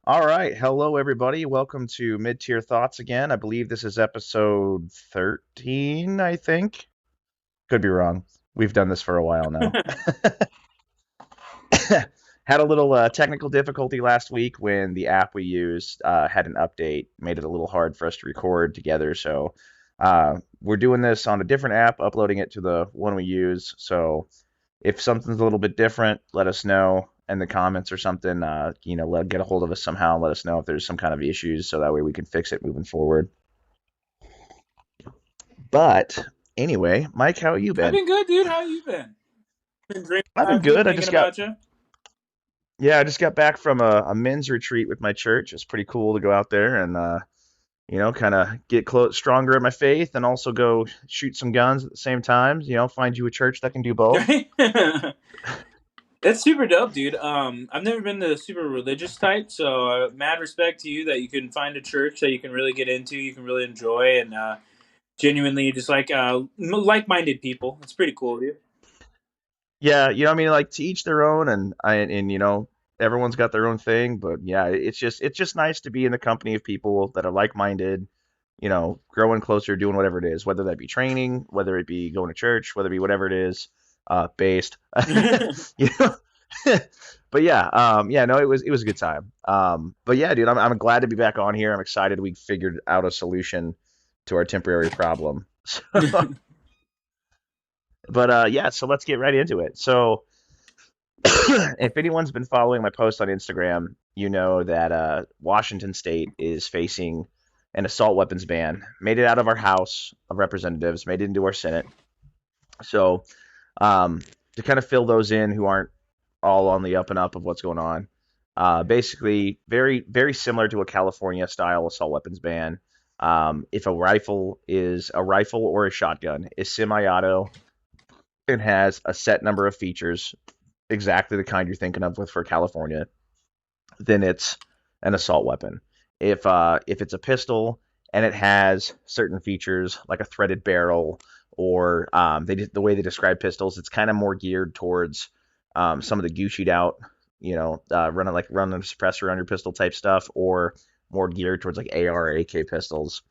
All right. Hello, everybody. Welcome to Mid Tier Thoughts again. I believe this is episode 13, I think. Could be wrong. We've done this for a while now. Had a little technical difficulty last week when the app we used had an update, made it a little hard for us to record together. So we're doing this on a different app, uploading it to the one we use. So if something's a little bit different, let us know in the comments or something. Get a hold of us somehow and let us know if there's some kind of issues, so that way we can fix it moving forward. But anyway, Mike, how you I've been? been good, dude. How you been? Been dreaming I've been about you, good. thinking about you. I just got back from a men's retreat with my church. It's pretty cool to go out there and kind of get stronger in my faith and also go shoot some guns at the same time. Find you a church that can do both. That's super dope, dude. I've never been the super religious type, so mad respect to you that you can find a church that you can really get into, you can really enjoy, and genuinely just like-minded people. It's pretty cool, dude. Yeah, like to each their own, and everyone's got their own thing, but yeah, it's just nice to be in the company of people that are like-minded, growing closer, doing whatever it is, whether that be training, whether it be going to church, whether it be whatever it is, based. You know? But yeah, no, it was a good time. But yeah, dude, I'm glad to be back on here. I'm excited we figured out a solution to our temporary problem. But yeah, so let's get right into it. So if anyone's been following my post on Instagram, you know that Washington State is facing an assault weapons ban. Made it out of our House of Representatives, made it into our Senate. So um, to kind of fill those in who aren't all on the up and up of what's going on, basically very very similar to a California style assault weapons ban. If a rifle is a rifle or a shotgun is semi-auto and has a set number of features, exactly the kind you're thinking of with for California, then it's an assault weapon. If it's a pistol and it has certain features like a threaded barrel or the way they describe pistols, it's kind of more geared towards some of the Gucci'd out, running a suppressor on your pistol type stuff, or more geared towards like AR or AK pistols.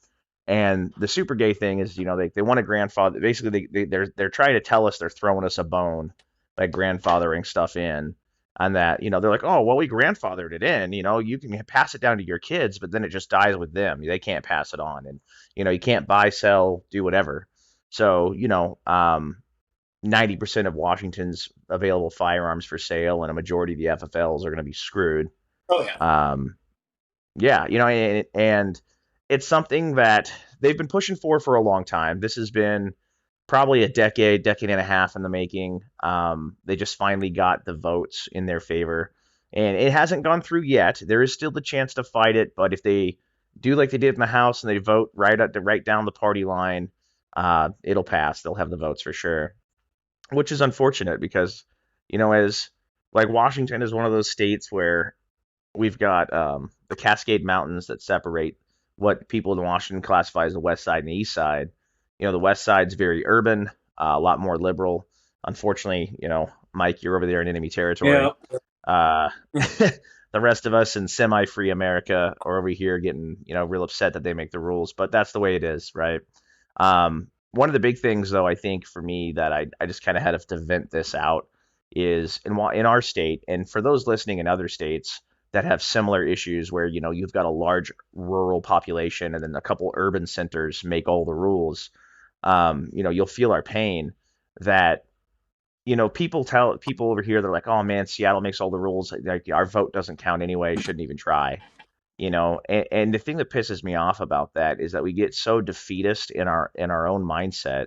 And the super gay thing is, they want a grandfather. Basically, they're trying to tell us they're throwing us a bone by grandfathering stuff in, and that they're like, oh well, we grandfathered it in. You can pass it down to your kids, but then it just dies with them. They can't pass it on, and you can't buy, sell, do whatever. So 90% of Washington's available firearms for sale and a majority of the FFLs are going to be screwed. Oh yeah. Um, yeah, and it's something that they've been pushing for a long time. This has been probably a decade and a half in the making. They just finally got the votes in their favor, and it hasn't gone through yet. There is still the chance to fight it, but if they do like they did in the House and they vote right down the party line, it'll pass. They'll have the votes for sure, which is unfortunate because as like Washington is one of those states where we've got the Cascade Mountains that separate what people in Washington classify as the West Side and the East Side. The West Side's very urban, a lot more liberal. Unfortunately, Mike, you're over there in enemy Yeah. territory. Uh, the rest of us in semi-free America are over here getting, real upset that they make the rules, but that's the way it is, right? One of the big things, though, I think for me that I just kind of had to vent this out is in our state, and for those listening in other states that have similar issues where you've got a large rural population and then a couple urban centers make all the rules. You'll feel our pain that people tell people over here, they're like, oh man, Seattle makes all the rules, like our vote doesn't count anyway, shouldn't even try. And the thing that pisses me off about that is that we get so defeatist in our own mindset,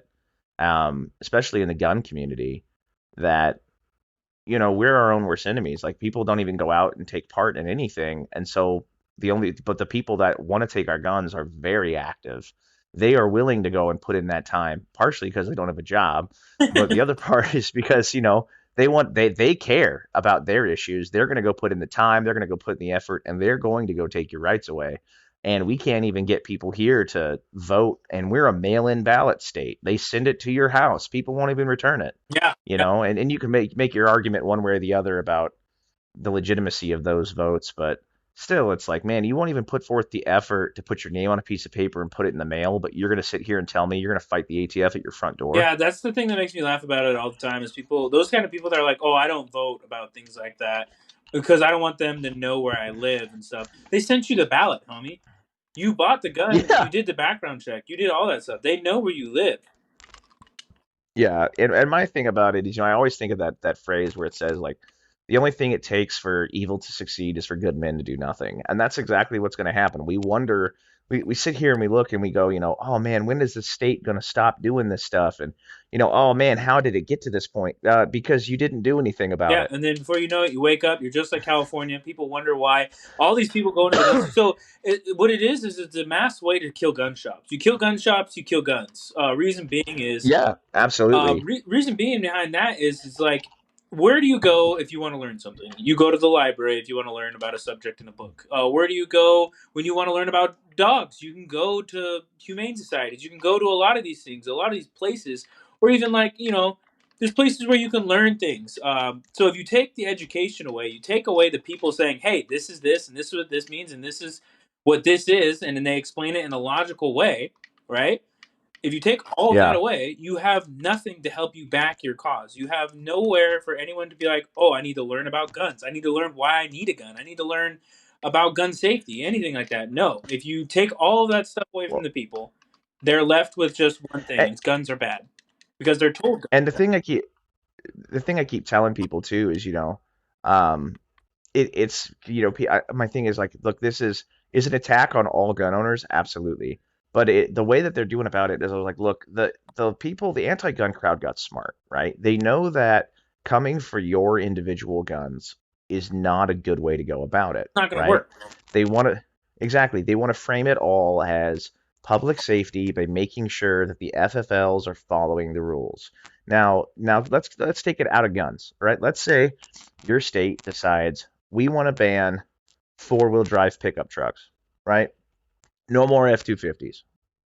especially in the gun community, that we're our own worst enemies. Like people don't even go out and take part in anything, and so the people that want to take our guns are very active. They are willing to go and put in that time, partially because they don't have a job, but the other part is because they care about their issues. They're going to go put in the time, they're going to go put in the effort, and they're going to go take your rights away. And we can't even get people here to vote, and we're a mail-in ballot state. They send it to your house. People won't even return it. Yeah. And you can make your argument one way or the other about the legitimacy of those votes, but still, it's like, man, you won't even put forth the effort to put your name on a piece of paper and put it in the mail, but you're going to sit here and tell me you're going to fight the ATF at your front door? Yeah, that's the thing that makes me laugh about it all the time is people, those kind of people that are like, oh, I don't vote about things like that because I don't want them to know where I live and stuff. They sent you the ballot, homie. You bought the gun. You Yeah. did the background check. You did all that stuff. They know where you live. Yeah, and my thing about it is, I always think of that phrase where it says like the only thing it takes for evil to succeed is for good men to do nothing. And that's exactly what's going to happen. We wonder, we sit here and we look and we go, oh man, when is the state going to stop doing this stuff? And oh man, how did it get to this point? Because you didn't do anything about Yeah, it. and then before you know it, you wake up. You're just like California. People wonder why all these people go into the gun. So what it is it's a mass way to kill gun shops. You kill gun shops, you kill guns. Reason being is Yeah, absolutely. reason being behind that is like, where do you go if you want to learn something? You go to the library if you want to learn about a subject in a book. Where do you go when you want to learn about dogs? You can go to humane societies. You can go to a lot of these things, a lot of these places, or even like there's places where you can learn things. So if you take the education away, you take away the people saying, "Hey, this is this, and this is what this means, and this is what this is," and then they explain it in a logical way, right? If you take all of that Yeah. away, you have nothing to help you back your cause. You have nowhere for anyone to be like, oh, I need to learn about guns. I need to learn why I need a gun. I need to learn about gun safety, anything like that. No. If you take all of that stuff away from Well, the people, they're left with just one thing, and, and guns are bad. Because they're told guns and are bad. the thing I keep telling people too is, um, it's my thing is like, look, this is an attack on all gun owners, absolutely, but the way that they're doing about it is, I was like, look, the anti-gun crowd got smart, right? They know that coming for your individual guns is not a good way to go about it, It's not going to right? work. They want to exactly they want to frame it all as public safety by making sure that the FFLs are following the rules. Now let's take it out of guns, right? Let's say your state decides we want to ban four-wheel drive pickup trucks, right? No more F-250s,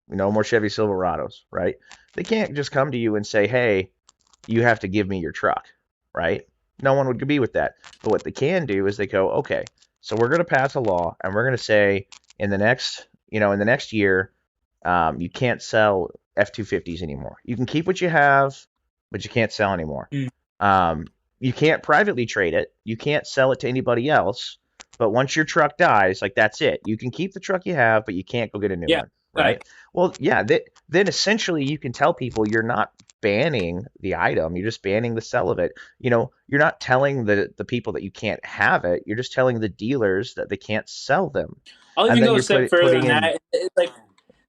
no more Chevy Silverados, right? They can't just come to you and say, hey, you have to give me your truck, right? No one would be with that. But what they can do is they go, okay, so we're going to pass a law and we're going to say in the next year, you can't sell F-250s anymore. You can keep what you have, but you can't sell anymore. Mm. You can't privately trade it. You can't sell it to anybody else. But once your truck dies, like that's it. You can keep the truck you have, but you can't go get a new Yeah. one, right? Well, yeah. Then essentially you can tell people you're not banning the item. You're just banning the sell of it. You're not telling the people that you can't have it. You're just telling the dealers that they can't sell them. I'll And even then go a you're step further putting than in, that. Like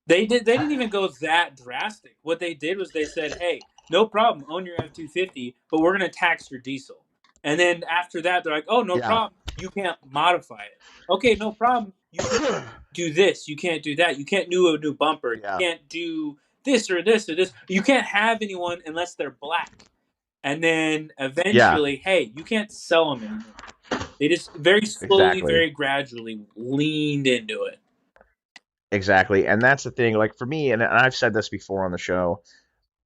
they didn't even go that drastic. What they did was they said, "Hey, no problem, own your F-250, but we're going to tax your diesel." And then after that, they're like, "Oh, no yeah, problem, you can't modify it." Okay, no problem, you can't do this, you can't do that, you can't do a new bumper, you yeah, can't do this or this or this. You can't have anyone unless they're black. And then yeah, eventually, hey, you can't sell them anymore. They just very slowly, exactly. very gradually leaned into it. Exactly. And that's the thing. Like for me, and I've said this before on the show,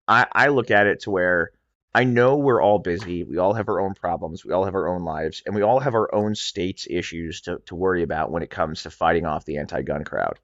I look at it to where I know we're all busy. We all have our own problems. We all have our own lives, and we all have our own state's issues to worry about when it comes to fighting off the anti-gun crowd.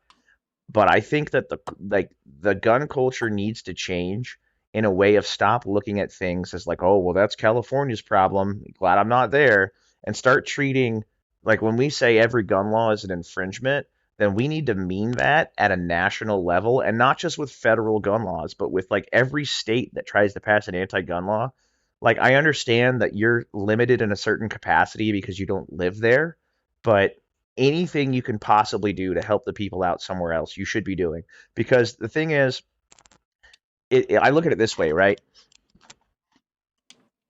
But I think that the gun culture needs to change in a way of stop looking at things as like, oh, well, that's California's problem. Glad I'm not there, and start treating like when we say every gun law is an infringement, then we need to mean that at a national level and not just with federal gun laws, but with like every state that tries to pass an anti-gun law. Like I understand that you're limited in a certain capacity because you don't live there, but anything you can possibly do to help the people out somewhere else, you should be doing. Because the thing is, I look at it this way, right?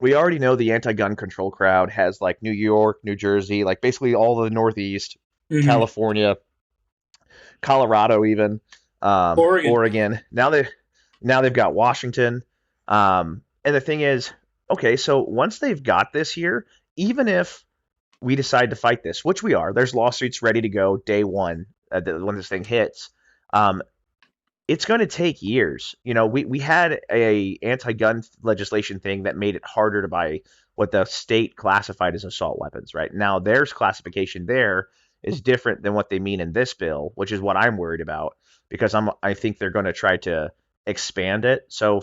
We already know the anti-gun control crowd has like New York, New Jersey, like basically all the Northeast, Mm-hmm. California, Colorado, even Oregon. Oregon. Now they've got Washington. And the thing is, okay, so once they've got this here, even if we decide to fight this, which we are, there's lawsuits ready to go day one when this thing hits. Um, it's going to take years. We had a anti-gun legislation thing that made it harder to buy what the state classified as assault weapons. Right now, there's classification there is different than what they mean in this bill, which is what I'm worried about because I think they're going to try to expand it. So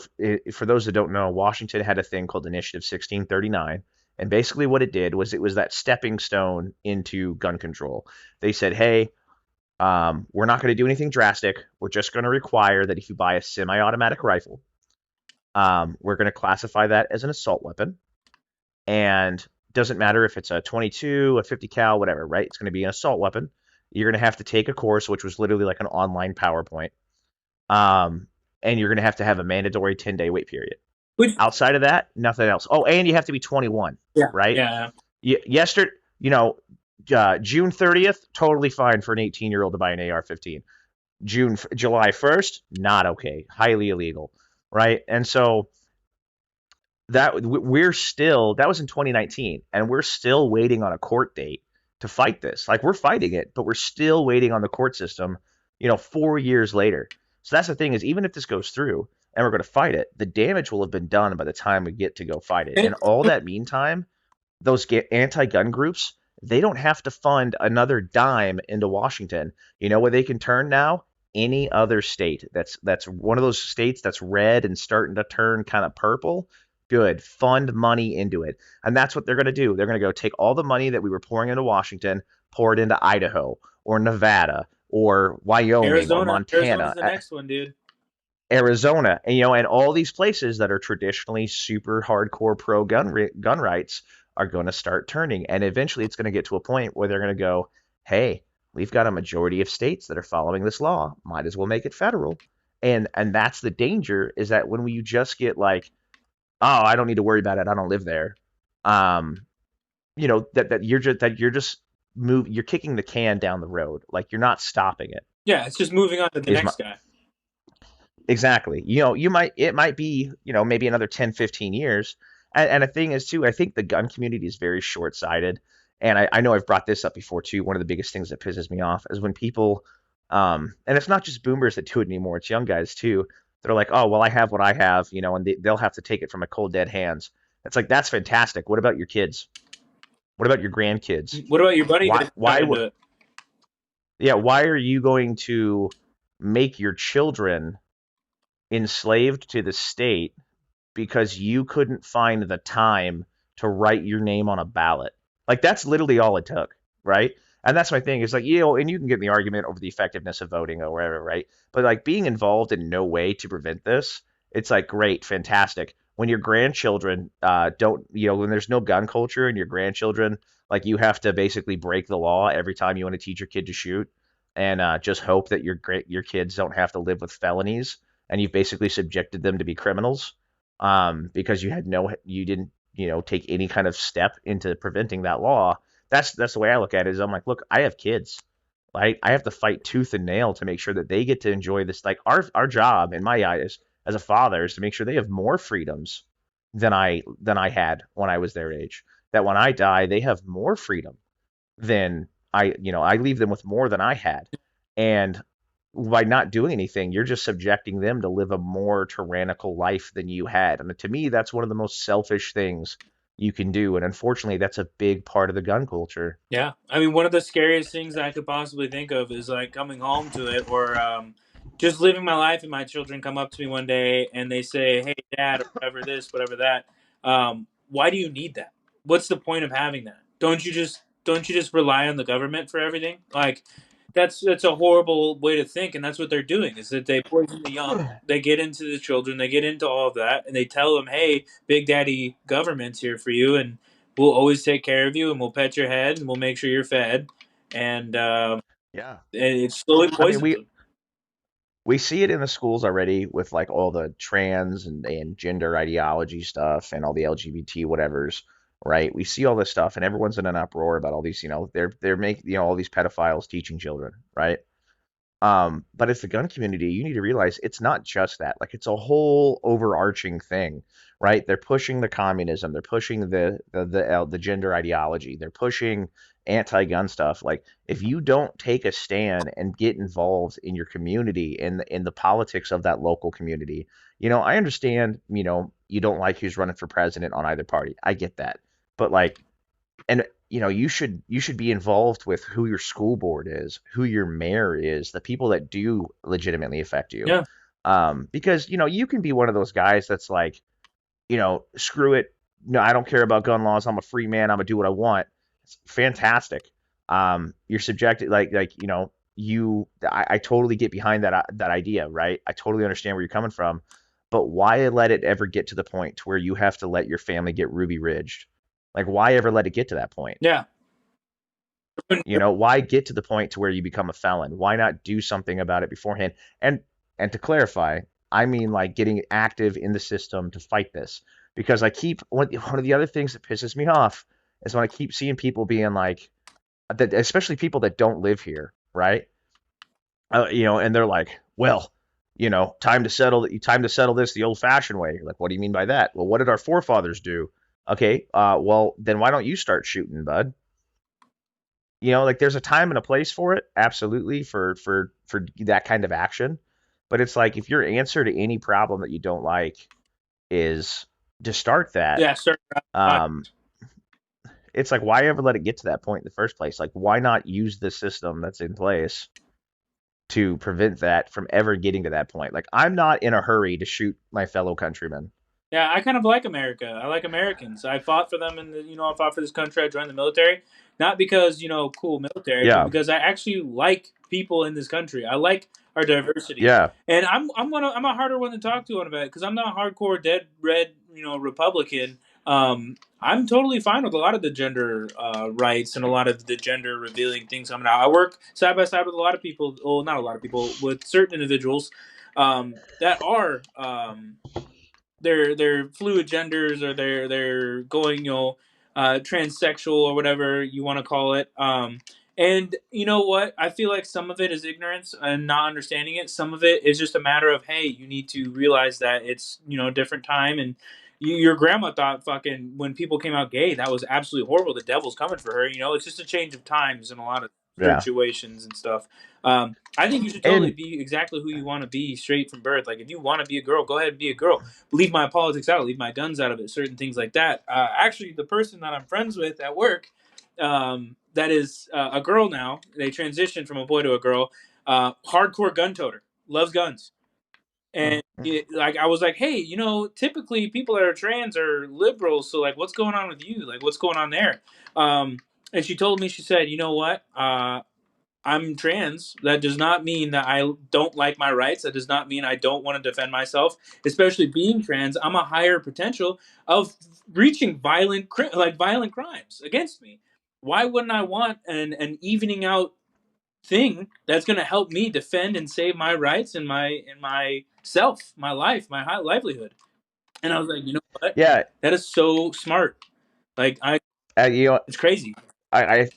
for those that don't know, Washington had a thing called Initiative 1639, and basically what it did was it was that stepping stone into gun control. They said, hey, we're not going to do anything drastic. We're just going to require that if you buy a semi-automatic rifle, we're going to classify that as an assault weapon, and doesn't matter if it's a 22, a 50 cal, whatever, right? It's going to be an assault weapon. You're going to have to take a course, which was literally like an online PowerPoint, um, and you're going to have a mandatory 10-day wait period. Which, Outside of that, nothing else. Oh, and you have to be 21, yeah, right? yeah. Yesterday, June 30th, totally fine for an 18-year-old to buy an AR-15. July 1st, not okay, highly illegal, right? And so that was in 2019, and we're still waiting on a court date to fight this. Like we're fighting it, but we're still waiting on the court system, 4 years later. So that's the thing is even if this goes through and we're going to fight it, the damage will have been done by the time we get to go fight it. And all that meantime, those anti-gun groups, they don't have to fund another dime into Washington. You know where they can turn now? Any other state that's one of those states that's red and starting to turn kind of purple. Good. Fund money into it. And that's what they're going to do. They're going to go take all the money that we were pouring into Washington, pour it into Idaho or Nevada or Wyoming or Arizona's Montana, the next one, dude. Arizona, and all these places that are traditionally super hardcore pro gun rights are going to start turning, and eventually it's going to get to a point where they're going to go, "Hey, we've got a majority of states that are following this law. Might as well make it federal." And that's the danger is that when you just get like, "Oh, I don't need to worry about it. I don't live there," um, you're kicking the can down the road. Like you're not stopping it. Yeah, it's just moving on to the Is my next guy. Exactly. It might be, maybe another 10, 15 years. And the thing is too, I think the gun community is very short-sighted. And I know I've brought this up before too. One of the biggest things that pisses me off is when people, and it's not just boomers that do it anymore, it's young guys too. They're like, oh, well, I have what I have, and they'll have to take it from a cold dead hands. It's like, that's fantastic. What about your kids? What about your grandkids? What about your buddy Why, that got why, into it? yeah, why are you going to make your children enslaved to the state because you couldn't find the time to write your name on a ballot. Like that's literally all it took, right? And that's my thing is like, and you can get in the argument over the effectiveness of voting or whatever, right? But like being involved in no way to prevent this, it's like great, fantastic. When your grandchildren don't, when there's no gun culture and your grandchildren, like you have to basically break the law every time you want to teach your kid to shoot, and just hope that your kids don't have to live with felonies, and you've basically subjected them to be criminals because you didn't, take any kind of step into preventing that law. That's the way I look at it. Is I'm like, look, I have kids, right? I have to fight tooth and nail to make sure that they get to enjoy this. Like our job, in my eyes, as a father, is to make sure they have more freedoms than I had when I was their age. That when I die, they have more freedom than I leave them with more than I had. And by not doing anything, you're just subjecting them to live a more tyrannical life than you had. And to me, that's one of the most selfish things you can do. And unfortunately, that's a big part of the gun culture. Yeah, I mean, one of the scariest things I could possibly think of is like coming home to it, or just living my life, and my children come up to me one day and they say, "Hey, Dad," or whatever this, whatever that. Why do you need that? What's the point of having that? Don't you just rely on the government for everything? Like, that's a horrible way to think, and that's what they're doing. Is that they poison the young, they get into the children, they get into all of that, and they tell them, "Hey, Big Daddy government's here for you," and we'll always take care of you, and we'll pet your head, and we'll make sure you're fed, and Yeah. it slowly I mean, poisons we them. we see it in the schools already with like all the trans and gender ideology stuff and all the LGBT whatevers, right? We see all this stuff and everyone's in an uproar about all these, they're making, all these pedophiles teaching children, right? But as the gun community, you need to realize it's not just that. Like it's a whole overarching thing, right? They're pushing the communism, they're pushing the gender ideology, they're pushing anti-gun stuff. Like if you don't take a stand and get involved in your community in the politics of that local community, I understand, you don't like who's running for president on either party. I get that. But like and you should be involved with who your school board is, who your mayor is, the people that do legitimately affect you. Yeah. Because you can be one of those guys that's like, screw it. No, I don't care about gun laws. I'm a free man. I'm gonna do what I want. It's fantastic. You're subjected, I totally get behind that idea, right? I totally understand where you're coming from, but why let it ever get to the point to where you have to let your family get ruby ridged? Like, why ever let it get to that point? Yeah. Why get to the point to where you become a felon? Why not do something about it beforehand? And to clarify, I mean like getting active in the system to fight this. Because one of the other things that pisses me off is when I keep seeing people being like that, especially people that don't live here, right? And they're like, well, time to settle this the old-fashioned way. You're like, what do you mean by that? Well, what did our forefathers do? Okay, well, then why don't you start shooting, bud? Like there's a time and a place for it, absolutely, for that kind of action. But it's like if your answer to any problem that you don't like is to start that, Yeah. Start. um, it's like why ever let it get to that point in the first place? Like why not use the system that's in place to prevent that from ever getting to that point? Like I'm not in a hurry to shoot my fellow countrymen. Yeah, I kind of like America. I like Americans. I fought for them, and I fought for this country. I joined the military, not because cool military, but Yeah, because I actually like people in this country. I like our diversity, yeah, and I'm a harder one to talk to on about it because I'm not hardcore dead red Republican. I'm totally fine with a lot of the gender rights and a lot of the gender revealing things coming out. I work side by side with a lot of people. Well, not a lot of people, with certain individuals that are. Their fluid genders, or they're going transsexual, or whatever you want to call it. And you know what, I feel like some of it is ignorance and not understanding it. Some of it is just a matter of, hey, you need to realize that it's a different time. And your grandma thought fucking when people came out gay, that was absolutely horrible, the devil's coming for her. It's just a change of times in a lot of yeah. situations and stuff. I think you should totally And be exactly who you want to be straight from birth. Like if you want to be a girl, go ahead and be a girl. Leave my politics out, leave my guns out of it, certain things like that. Actually, the person that I'm friends with at work, that is a girl now, they transitioned from a boy to a girl, hardcore gun toter, loves guns. And like I was like, hey, typically people that are trans are liberals, so like, what's going on with you? Like, what's going on there? And she told me, she said, you know what? I'm trans. That does not mean that I don't like my rights. That does not mean I don't want to defend myself. Especially being trans, I'm a higher potential of reaching violent crimes against me. Why wouldn't I want an evening out thing that's going to help me defend and save my rights and my self, my life, my livelihood? And I was like, you know what? yeah, That is so smart. Like uh, you know, it's crazy. I, I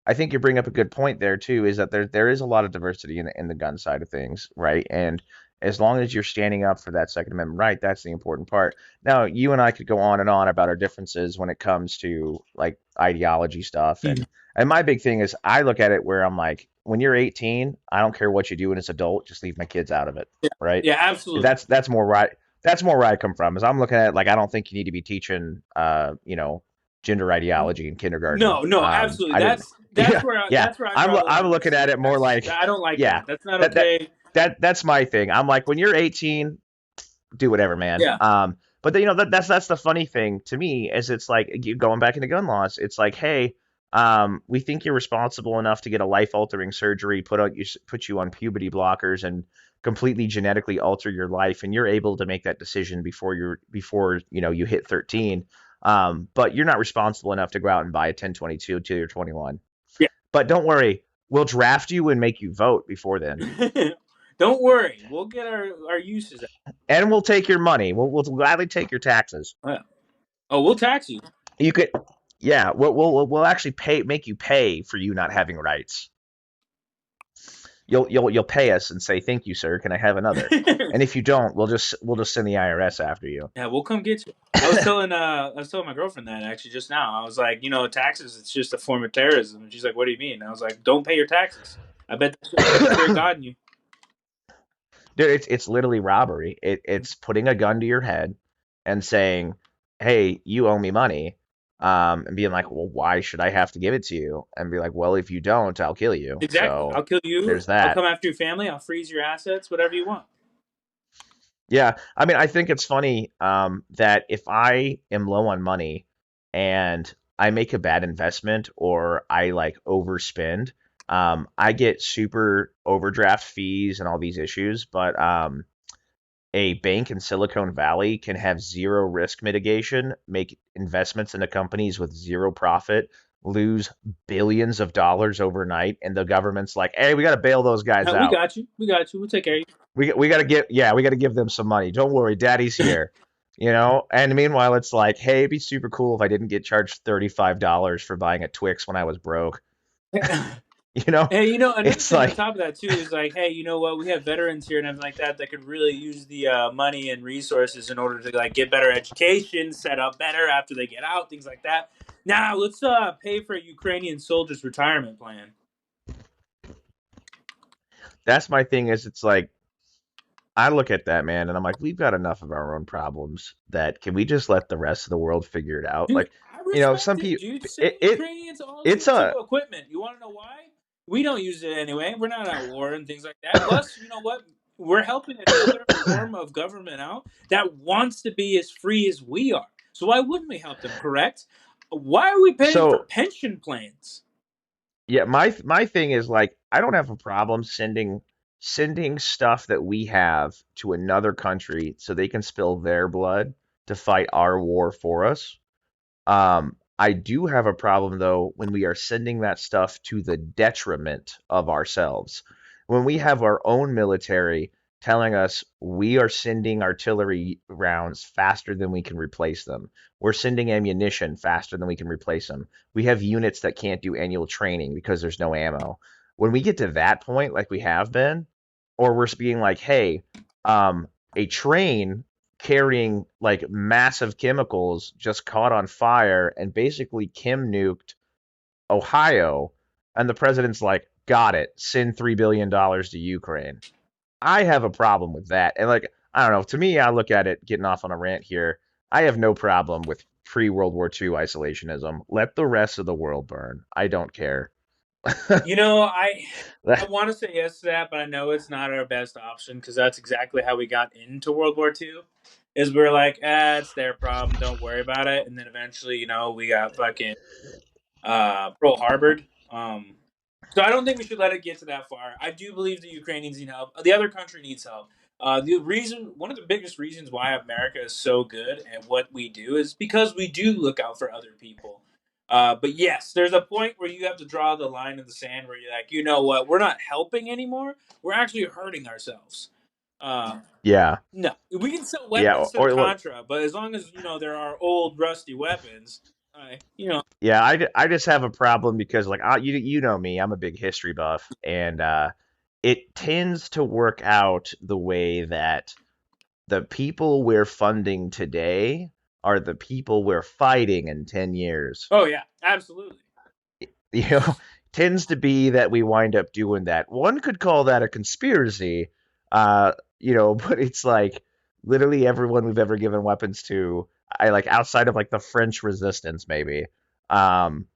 I think you bring up a good point there too, is that there is a lot of diversity in the gun side of things, right? And as long as you're standing up for that Second Amendment right, that's the important part. Now, you and I could go on and on about our differences when it comes to like ideology stuff, Mhm. and my big thing is I look at it where I'm like, when you're 18, I don't care what you do when it's adult, just leave my kids out of it, Yeah, right? yeah, absolutely. That's more where I come from. Is I'm looking at it like I don't think you need to be teaching gender ideology in kindergarten. No, no, absolutely. I didn't. That's Yeah, where yeah. I draw the I'm line looking myself. at it more That's like, I don't like yeah, that. That's not that that okay. that's my thing. I'm like, when you're 18, do whatever, man. Yeah, But then, that's the funny thing to me is it's like going back into gun laws. It's like, hey, we think you're responsible enough to get a life altering surgery, put you on puberty blockers, and completely genetically alter your life, and you're able to make that decision before you hit 13. But you're not responsible enough to go out and buy a 10/22 till you're 21. yeah. But don't worry, we'll draft you and make you vote before then, Don't worry, we'll get our uses out. and we'll take your money. We'll gladly take your taxes. Yeah. Oh, we'll tax you. You could, yeah, we'll actually make you pay for you not having rights. You'll pay us and say thank you, sir. Can I have another? And if you don't, we'll just send the IRS after you. Yeah, we'll come get you. I was telling my girlfriend that actually just now. I was like, taxes, it's just a form of terrorism. And she's like, what do you mean? And I was like, don't pay your taxes. I bet that's the fear of God in you. Dude, it's literally robbery. It's putting a gun to your head and saying, "Hey, you owe me money." and being like, well, why should I have to give it to you? And be like, well, if you don't, I'll kill you. Exactly. I'll So kill you. there's I'll that. come after your family. I'll freeze your assets. Whatever you want. Yeah, I mean, I think it's funny that if I am low on money and I make a bad investment or I like overspend, I get super overdraft fees and all these issues. But a bank in Silicon Valley can have zero risk mitigation, make investments into companies with zero profit, lose billions of dollars overnight, and the government's like, "Hey, we got to bail those guys We out. got you. We got you. We'll take care of you. We got to get yeah, we got to give them some money. Don't worry, Daddy's here." You know, and meanwhile, it's like, hey, it'd be super cool if I didn't get charged $35 for buying a Twix when I was broke. You know, Hey, another it's thing on like, top of that too is like, hey, you know what? We have veterans here and everything like that that could really use the money and resources in order to like get better education, set up better after they get out, things like that. Now let's pay for a Ukrainian soldier's retirement plan. that's my thing is it's like, I look at that, man, and I'm like, we've got enough of our own problems that can we just let the rest of the world figure it out? Dude, Like, I you know, respect some it, people, dude. Send it, it Ukrainians all it's sorts of a equipment. You want to know why? We don't use it anyway. We're not at war and things like that. Plus, you know what? We're helping another form of government out that wants to be as free as we are. So why wouldn't we help them? Correct? Why are we paying for so pension plans? yeah, my thing is like I don't have a problem sending stuff that we have to another country so they can spill their blood to fight our war for us. I do have a problem though when we are sending that stuff to the detriment of ourselves. When we have our own military telling us we are sending artillery rounds faster than we can replace them. We're sending ammunition faster than we can replace them. We have units that can't do annual training because there's no ammo. When we get to that point, like we have been, or we're being like, hey, a train carrying like massive chemicals just caught on fire and basically Kim nuked Ohio. And the president's like, got it, send $3 billion to Ukraine. I have a problem with that. And like, I don't know, to me, I look at it getting off on a rant here. I have no problem with pre World War II isolationism. Let the rest of the world burn. I don't care. I want to say yes to that, but I know it's not our best option because that's exactly how we got into World War II. Is we're like, it's their problem, don't worry about it, and then eventually, we got fucking Pearl Harbored. So I don't think we should let it get to that far. I do believe the Ukrainians need help. The other country needs help. One of the biggest reasons why America is so good at what we do is because we do look out for other people. But yes, there's a point where you have to draw the line in the sand where you're like, you know what, we're not helping anymore. We're actually hurting ourselves. Uh, Yeah. no, we can sell Yeah. weapons to the Or look, Contra, but as long as there are old rusty weapons, yeah, I just have a problem because like you know me, I'm a big history buff, and it tends to work out the way that the people we're funding today are the people we're fighting in 10 years. oh yeah, absolutely. You know, tends to be that we wind up doing that. One could call that a conspiracy, but it's like literally everyone we've ever given weapons to, I like outside of like the French resistance maybe, um,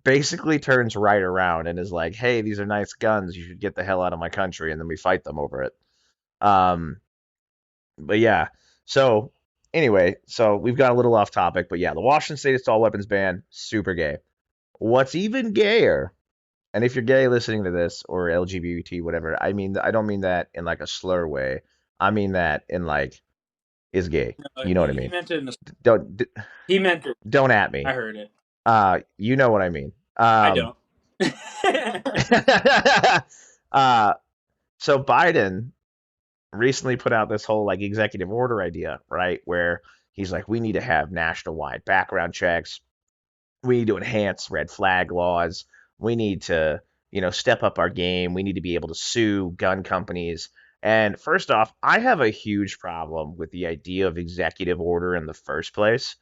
basically turns right around and is like, hey, these are nice guns. You should get the hell out of my country. And then we fight them over it. Um, but yeah. So anyway, so we've got a little off topic, but yeah, the Washington State assault weapons ban, super gay. What's even gayer, and if you're gay listening to this or LGBT, whatever, I don't mean that in like a slur way. I mean that in like is gay. You know what I He mean? meant it. Don't d- He meant it. don't at I me. heard it. You know what I mean. I don't. uh, so Biden recently put out this whole like executive order idea, right? Where he's like, we need to have national wide background checks. We need to enhance red flag laws. We need to, step up our game. We need to be able to sue gun companies. And first off, I have a huge problem with the idea of executive order in the first place.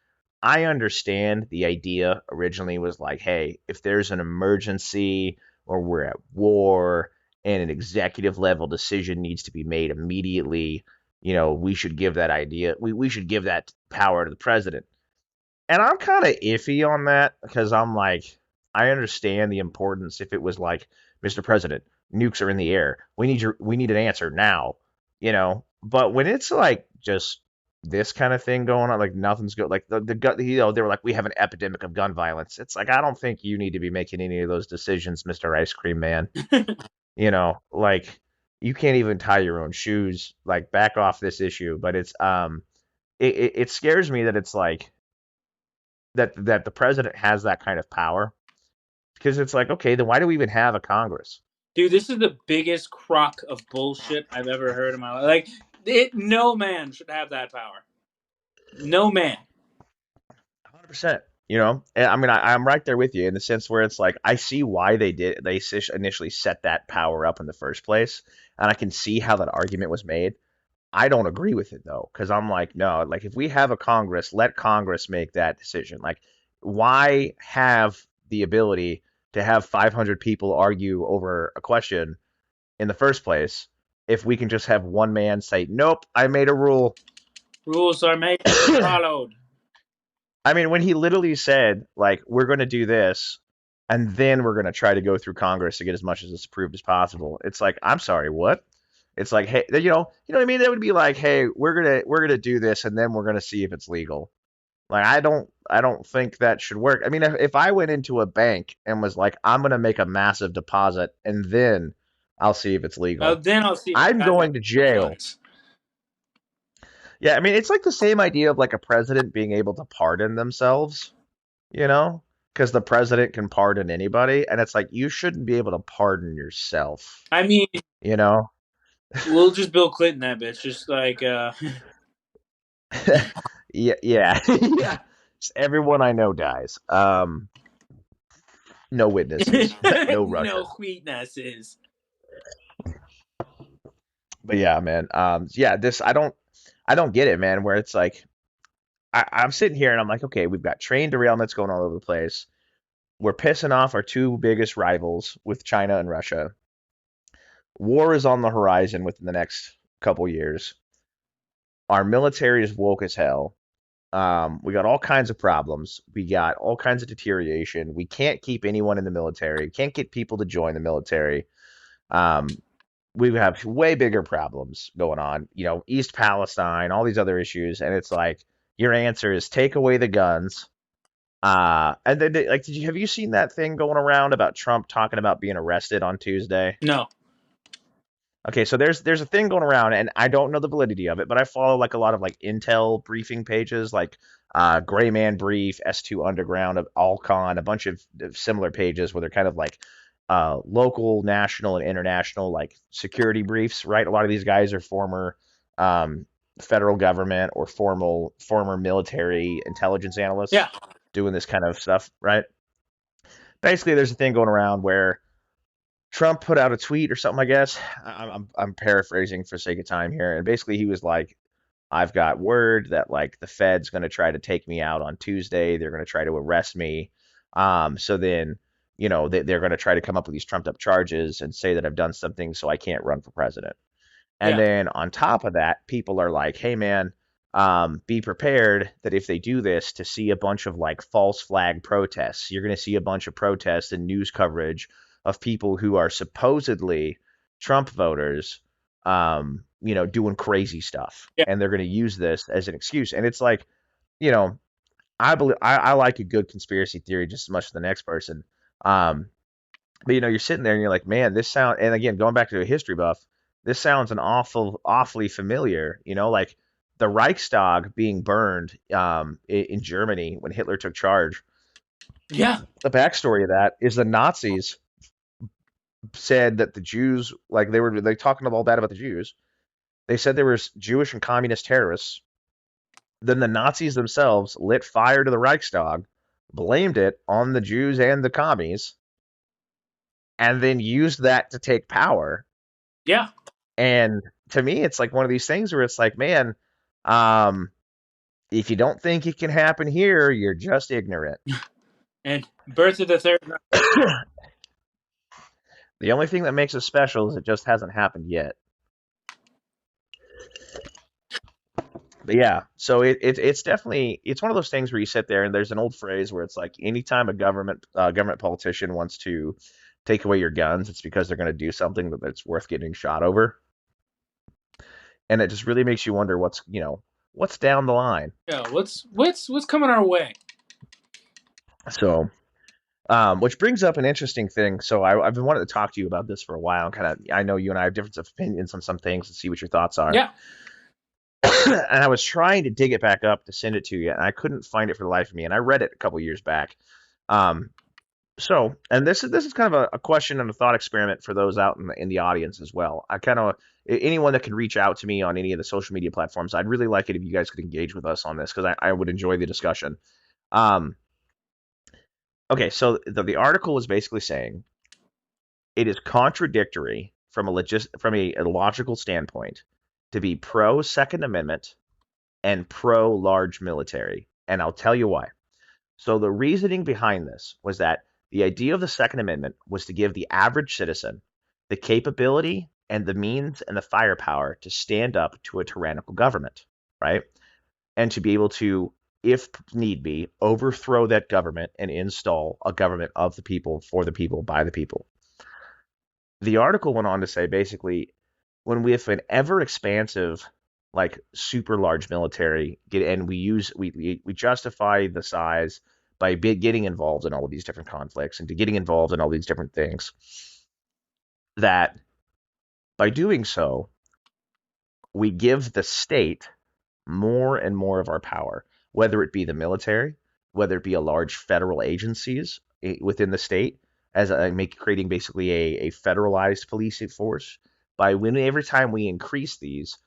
I understand the idea originally was like, hey, if there's an emergency or we're at war and an executive level decision needs to be made immediately, we should give that idea, we should give that power to the president. And I'm kind of iffy on that because I'm like, I understand the importance if it was like, Mr. President, nukes are in the air. We need an answer now, you know. But when it's like just this kind of thing going on, like nothing's good, like the gun, they were like, we have an epidemic of gun violence. It's like I don't think you need to be making any of those decisions, Mr. Ice Cream Man. Like you can't even tie your own shoes. Like back off this issue. But it scares me that it's like that the president has that kind of power because it's like, okay, then why do we even have a Congress? Dude, this is the biggest crock of bullshit I've ever heard in my life. Like, no man should have that power. No man. 100%. And I mean, I'm right there with you in the sense where it's like I see why they initially set that power up in the first place, and I can see how that argument was made. I don't agree with it though, because I'm like, no, like if we have a Congress, let Congress make that decision. Like, why have the ability to have 500 people argue over a question in the first place if we can just have one man say, nope, I made a rule? Rules are made to be followed. I mean, when he literally said, like, we're going to do this, and then we're going to try to go through Congress to get as much of this approved as possible. It's like, I'm sorry, what? It's like, hey, what I mean? That would be like, hey, we're gonna do this, and then we're gonna see if it's legal. Like, I don't think that should work. I mean, if I went into a bank and was like, I'm gonna make a massive deposit, and then I'll see if it's legal, Then I'll see if I'm I got going that to jail. funds. Yeah, I mean, it's like the same idea of like a president being able to pardon themselves, you know, because the president can pardon anybody, and it's like you shouldn't be able to pardon yourself, I mean, you know. we'll just Bill Clinton that bitch. Just like, Yeah, yeah, yeah. Just everyone I know dies. No witnesses, no Russia. no weaknesses. But yeah, man. Yeah, this I don't get it, man. Where it's like I'm sitting here and I'm like, okay, we've got train derailments going all over the place. We're pissing off our two biggest rivals with China and Russia. War is on the horizon within the next couple years. Our military is woke as hell. We got all kinds of problems. We got all kinds of deterioration. We can't keep anyone in the military. Can't get people to join the military. Um, we have way bigger problems going on. East Palestine, all these other issues, and it's like your answer is take away the guns. And then like, have you seen that thing going around about Trump talking about being arrested on Tuesday? No. Okay, so there's a thing going around, and I don't know the validity of it, but I follow like a lot of like intel briefing pages, like Gray Man Brief, S2 Underground, of Alcon, a bunch of similar pages where they're kind of like local, national, and international like security briefs, right? A lot of these guys are former um, federal government or former military intelligence Yeah. analysts doing this kind of stuff, right? Basically, there's a thing going around where Trump put out a tweet or something, I guess. I'm paraphrasing for sake of time here, and basically he was like, "I've got word that like the Fed's going to try to take me out on Tuesday. They're going to try to arrest me. So then, they're going to try to come up with these trumped up charges and say that I've done something so I can't run for president." And Yeah. then on top of that, people are like, "Hey man, be prepared that if they do this, to see a bunch of like false flag protests. You're going to see a bunch of protests and news coverage of people who are supposedly Trump voters, doing crazy stuff, Yeah. and they're going to use this as an excuse." And it's like, you know, I like a good conspiracy theory just as much as the next person. Um, but you're sitting there and you're like, man, this sound. And again, going back to a history buff, this sounds awfully familiar. Like the Reichstag being burned in Germany when Hitler took charge. Yeah. The backstory of that is the Nazis said that the Jews, like they talking all bad about the Jews. They said there was Jewish and communist terrorists. Then the Nazis themselves lit fire to the Reichstag, blamed it on the Jews and the commies, and then used that to take power. Yeah. And to me, it's like one of these things where it's like, man, um, if you don't think it can happen here, you're just ignorant. And Birth of the Third. The only thing that makes it special is it just hasn't happened yet. But yeah, so it's definitely it's one of those things where you sit there and there's an old phrase where it's like anytime a government politician wants to take away your guns, it's because they're going to do something that's worth getting shot over, and it just really makes you wonder what's down the line. Yeah, what's coming our way? So, which brings up an interesting thing. So I've been wanting to talk to you about this for a while. Kind of, I know you and I have difference of opinions on some things, and see what your thoughts are. Yeah, And I was trying to dig it back up to send it to you, and I couldn't find it for the life of me. And I read it a couple years back. Um, and this is kind of a question and a thought experiment for those out in the audience as well. I kind of anyone that can reach out to me on any of the social media platforms, I'd really like it if you guys could engage with us on this because I would enjoy the discussion. Um, okay, so the article is basically saying it is contradictory from a logical standpoint to be pro Second Amendment and pro large military, and I'll tell you why. So the reasoning behind this was that the idea of the Second Amendment was to give the average citizen the capability and the means and the firepower to stand up to a tyrannical government, right? And to be able to, if need be, overthrow that government and install a government of the people, for the people, by the people. The article went on to say basically, when we have an ever expansive, like super large military, and we justify the size by getting involved in all of these different conflicts and to getting involved in all these different things, that by doing so, we give the state more and more of our power, whether it be the military, whether it be a large federal agencies within the state, as creating basically a federalized police force. Every time we increase these,